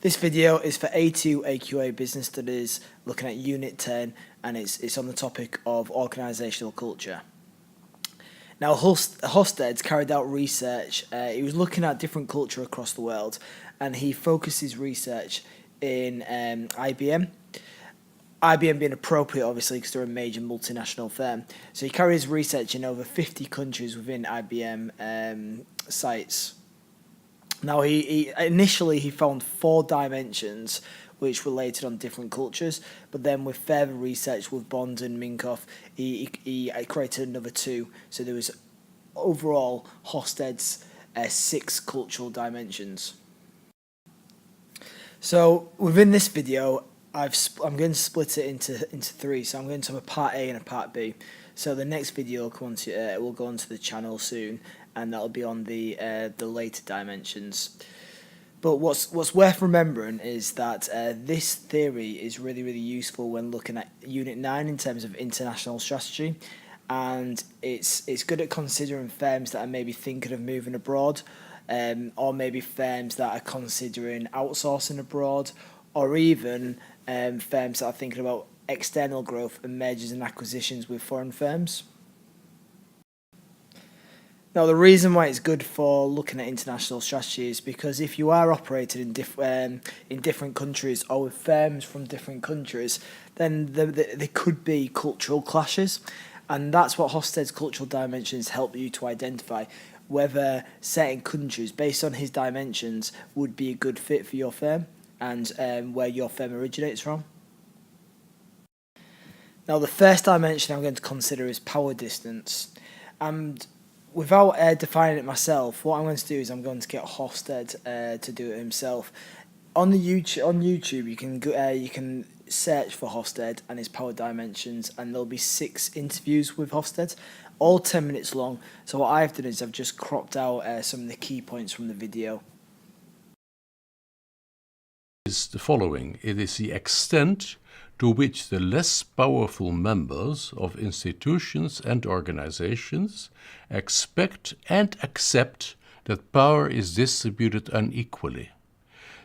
This video is for A2 AQA Business Studies, looking at Unit 10, and it's on the topic of organisational culture. Now, Hofstede carried out research. He was looking at different culture across the world, and he focused his research in IBM. IBM being appropriate, obviously, because they're a major multinational firm. So he carried his research in over 50 countries within IBM sites. Now, he initially found 4 dimensions which related on different cultures, but then with further research with Bond and Minkoff, he created another 2. So there was overall Hofstede's 6 cultural dimensions. So within this video, I'm going to split it into 3. So I'm going to have a part A and a part B. So the next video will go onto the channel soon, and that'll be on the later dimensions. But what's worth remembering is that this theory is really really useful when looking at Unit 9 in terms of international strategy, and it's good at considering firms that are maybe thinking of moving abroad, or maybe firms that are considering outsourcing abroad, or even firms that are thinking about external growth and mergers and acquisitions with foreign firms. Now, the reason why it's good for looking at international strategy is because if you are operating in different countries or with firms from different countries, then there could be cultural clashes, and that's what Hofstede's cultural dimensions help you to identify whether certain countries, based on his dimensions, would be a good fit for your firm and where your firm originates from. Now, the first dimension I'm going to consider is power distance, and without defining it myself, what I'm going to do is I'm going to get Hofstede to do it himself. On YouTube, you can search for Hofstede and his power dimensions, and there'll be 6 interviews with Hofstede, all 10 minutes long. So what I've done is I've just cropped out some of the key points from the video. Is the following: it is the extent to which the less powerful members of institutions and organizations expect and accept that power is distributed unequally.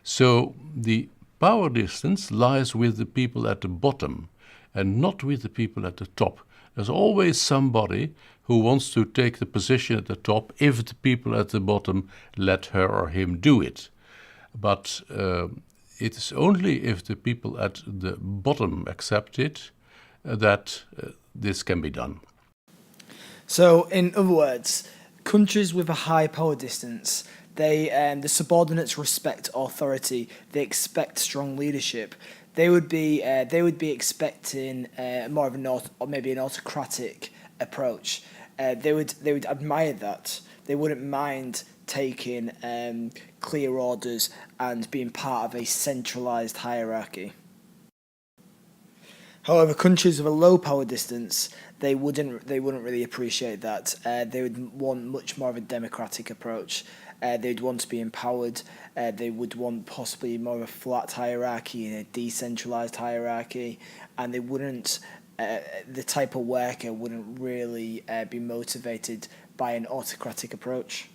So the power distance lies with the people at the bottom and not with the people at the top. There's always somebody who wants to take the position at the top if the people at the bottom let her or him do it. But it is only if the people at the bottom accept it that this can be done. So, in other words, countries with a high power distance, the subordinates respect authority. They expect strong leadership. They would be expecting more of an autocratic approach. They would admire that. They wouldn't mind taking clear orders and being part of a centralised hierarchy. However, countries with a low power distance, they wouldn't really appreciate that. They would want much more of a democratic approach. They'd want to be empowered. They would want possibly more of a flat hierarchy and a decentralised hierarchy, and they wouldn't. The type of worker wouldn't really be motivated by an autocratic approach.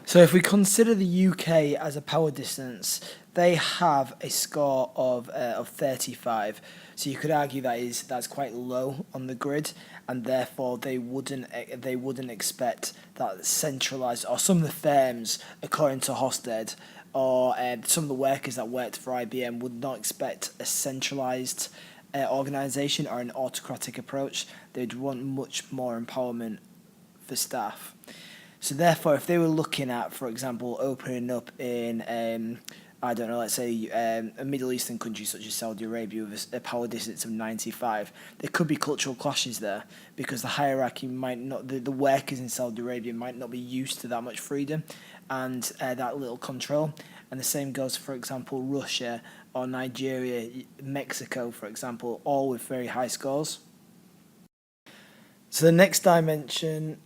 So if we consider the UK as a power distance, they have a score of 35. So you could argue that's quite low on the grid, and therefore they wouldn't expect that centralised, or some of the firms, according to Hofstede, or some of the workers that worked for IBM would not expect a centralised organisation or an autocratic approach. They'd want much more empowerment for staff. So therefore, if they were looking at, for example, opening up in, I don't know, let's say a Middle Eastern country such as Saudi Arabia with a power distance of 95, there could be cultural clashes there because the hierarchy might not, the workers in Saudi Arabia might not be used to that much freedom and that little control. And the same goes, for example, Russia or Nigeria, Mexico, for example, all with very high scores. So the next dimension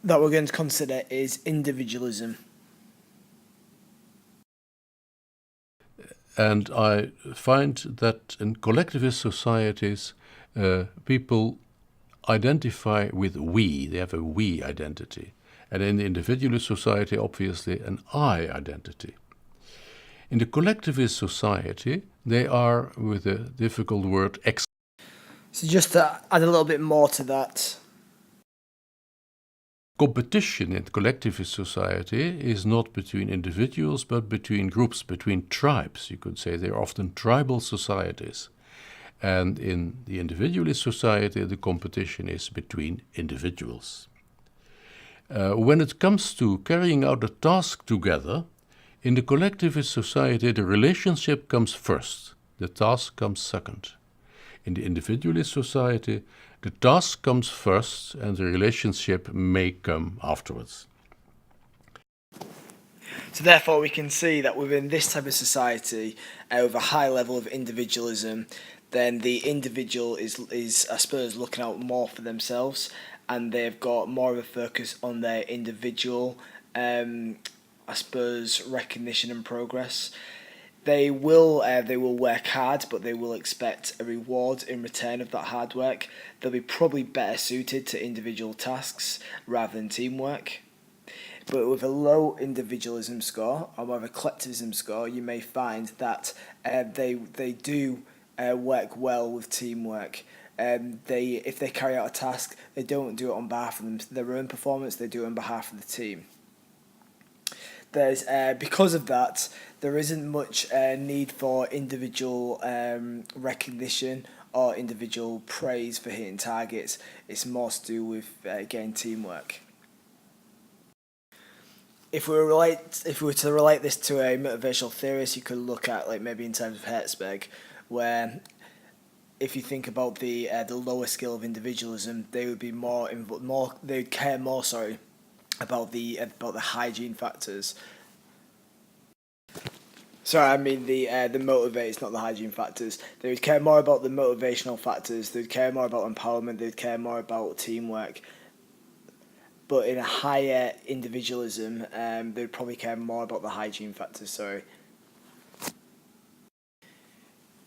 that we're going to consider is individualism. And I find that in collectivist societies, people identify with we. They have a we identity. And in the individualist society, obviously, an I identity. In the collectivist society, they are, with a difficult word, So just to add a little bit more to that. Competition in collectivist society is not between individuals, but between groups, between tribes. You could say they're often tribal societies. And in the individualist society, the competition is between individuals. When it comes to carrying out a task together, in the collectivist society, the relationship comes first, the task comes second. In the individualist society, the task comes first and the relationship may come afterwards. So therefore we can see that within this type of society, with a high level of individualism, then the individual is I suppose looking out more for themselves, and they've got more of a focus on their individual I suppose recognition and progress. They will work hard, but they will expect a reward in return of that hard work. They'll be probably better suited to individual tasks rather than teamwork. But with a low individualism score or with a collectivism score, you may find that they do work well with teamwork. If they carry out a task, they don't do it on behalf of their own performance. They do it on behalf of the team. There's because of that, there isn't much need for individual recognition or individual praise for hitting targets. It's more to do with getting teamwork. If we were to relate this to a motivational theorist, you could look at like maybe in terms of Herzberg, where if you think about the lower scale of individualism, they would be they would care more about the hygiene factors. Sorry, I mean the motivators, not the hygiene factors. They would care more about the motivational factors. They would care more about empowerment. They would care more about teamwork. But in a higher individualism, they would probably care more about the hygiene factors. Sorry.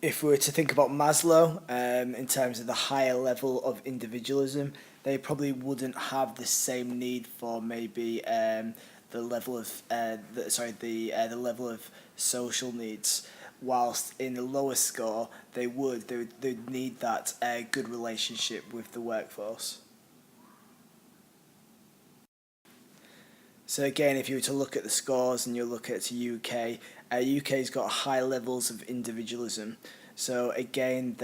If we were to think about Maslow, in terms of the higher level of individualism, they probably wouldn't have the same need for maybe the level of the level of social needs. Whilst in the lower score, they'd need that good relationship with the workforce. So again, if you were to look at the scores and you look at the UK, UK's got high levels of individualism. So again,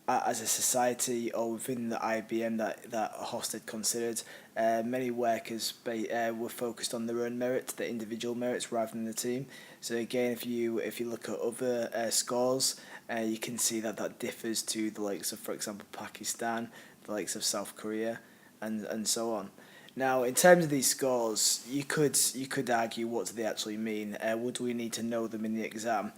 as a society or within the IBM that Hofsted considered, many workers were focused on their own merit, their individual merits, rather than the team. So again, if you look at other scores, you can see that differs to the likes of, for example, Pakistan, the likes of South Korea, and so on. Now, in terms of these scores, you could argue what do they actually mean? Would we need to know them in the exam?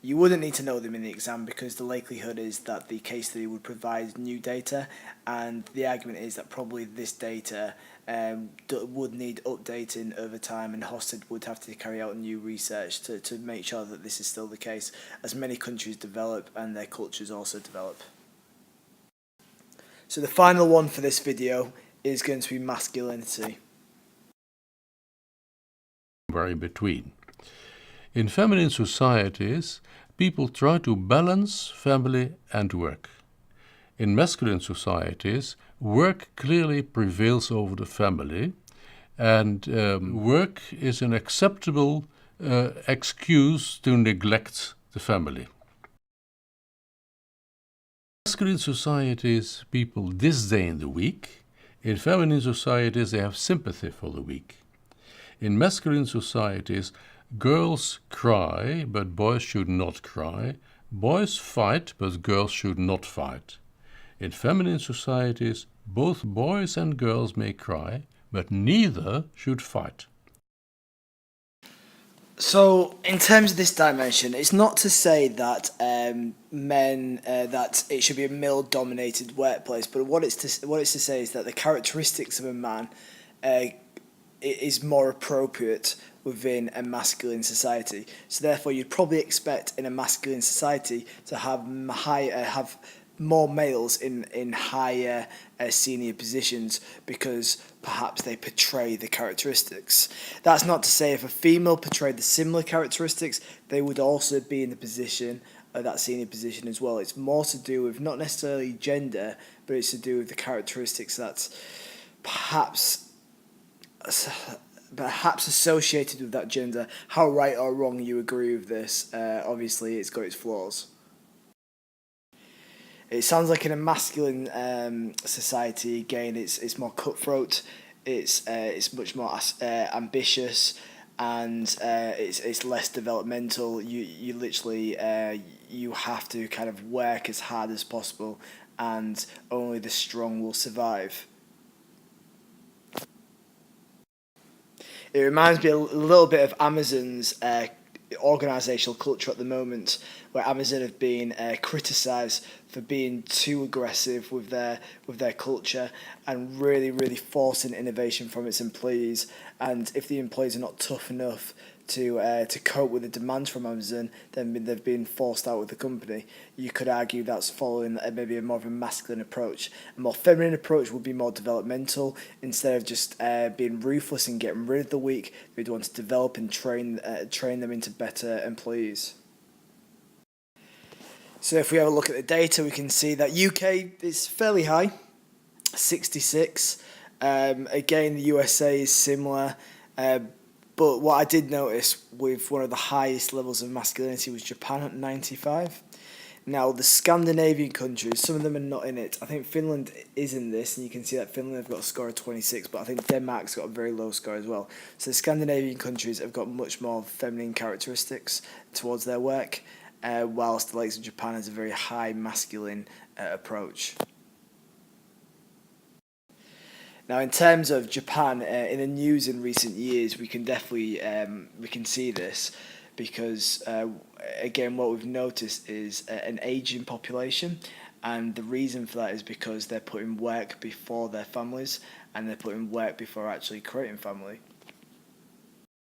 You wouldn't need to know them in the exam because the likelihood is that the case study would provide new data, and the argument is that probably this data would need updating over time, and Hofsted would have to carry out new research to make sure that this is still the case as many countries develop and their cultures also develop. So the final one for this video is going to be masculinity. In between. In feminine societies, people try to balance family and work. In masculine societies, work clearly prevails over the family, and work is an acceptable excuse to neglect the family. In masculine societies, people disdain the weak. In feminine societies, they have sympathy for the weak. In masculine societies, girls cry, but boys should not cry. Boys fight, but girls should not fight. In feminine societies, both boys and girls may cry, but neither should fight. So, in terms of this dimension, it's not to say that that it should be a male-dominated workplace, but what it's to say is that the characteristics of a man is more appropriate within a masculine society. So, therefore, you'd probably expect in a masculine society to have more males in higher senior positions because perhaps they portray the characteristics. That's not to say if a female portrayed the similar characteristics, they would also be in the position, that senior position as well. It's more to do with not necessarily gender, but it's to do with the characteristics that's perhaps associated with that gender. How right or wrong you agree with this, obviously it's got its flaws. It sounds like in a masculine society, again, it's more cutthroat, it's much more ambitious, and it's less developmental. You literally you have to kind of work as hard as possible, and only the strong will survive. It reminds me a little bit of Amazon's organisational culture at the moment, where Amazon have been criticised for being too aggressive with their culture and really forcing innovation from its employees. And if the employees are not tough enough to cope with the demands from Amazon, then they've been forced out of the company. You could argue that's following maybe a more of a masculine approach. A more feminine approach would be more developmental. Instead of just being ruthless and getting rid of the weak, we'd want to develop and train them into better employees. So if we have a look at the data, we can see that UK is fairly high, 66. Again, the USA is similar. But what I did notice with one of the highest levels of masculinity was Japan at 95. Now, the Scandinavian countries, some of them are not in it. I think Finland is in this, and you can see that Finland have got a score of 26, but I think Denmark's got a very low score as well. So the Scandinavian countries have got much more feminine characteristics towards their work, whilst the likes of Japan has a very high masculine approach. Now, in terms of Japan, in the news in recent years, we can definitely we can see this because again, what we've noticed is an aging population, and the reason for that is because they're putting work before their families, and they're putting work before actually creating family.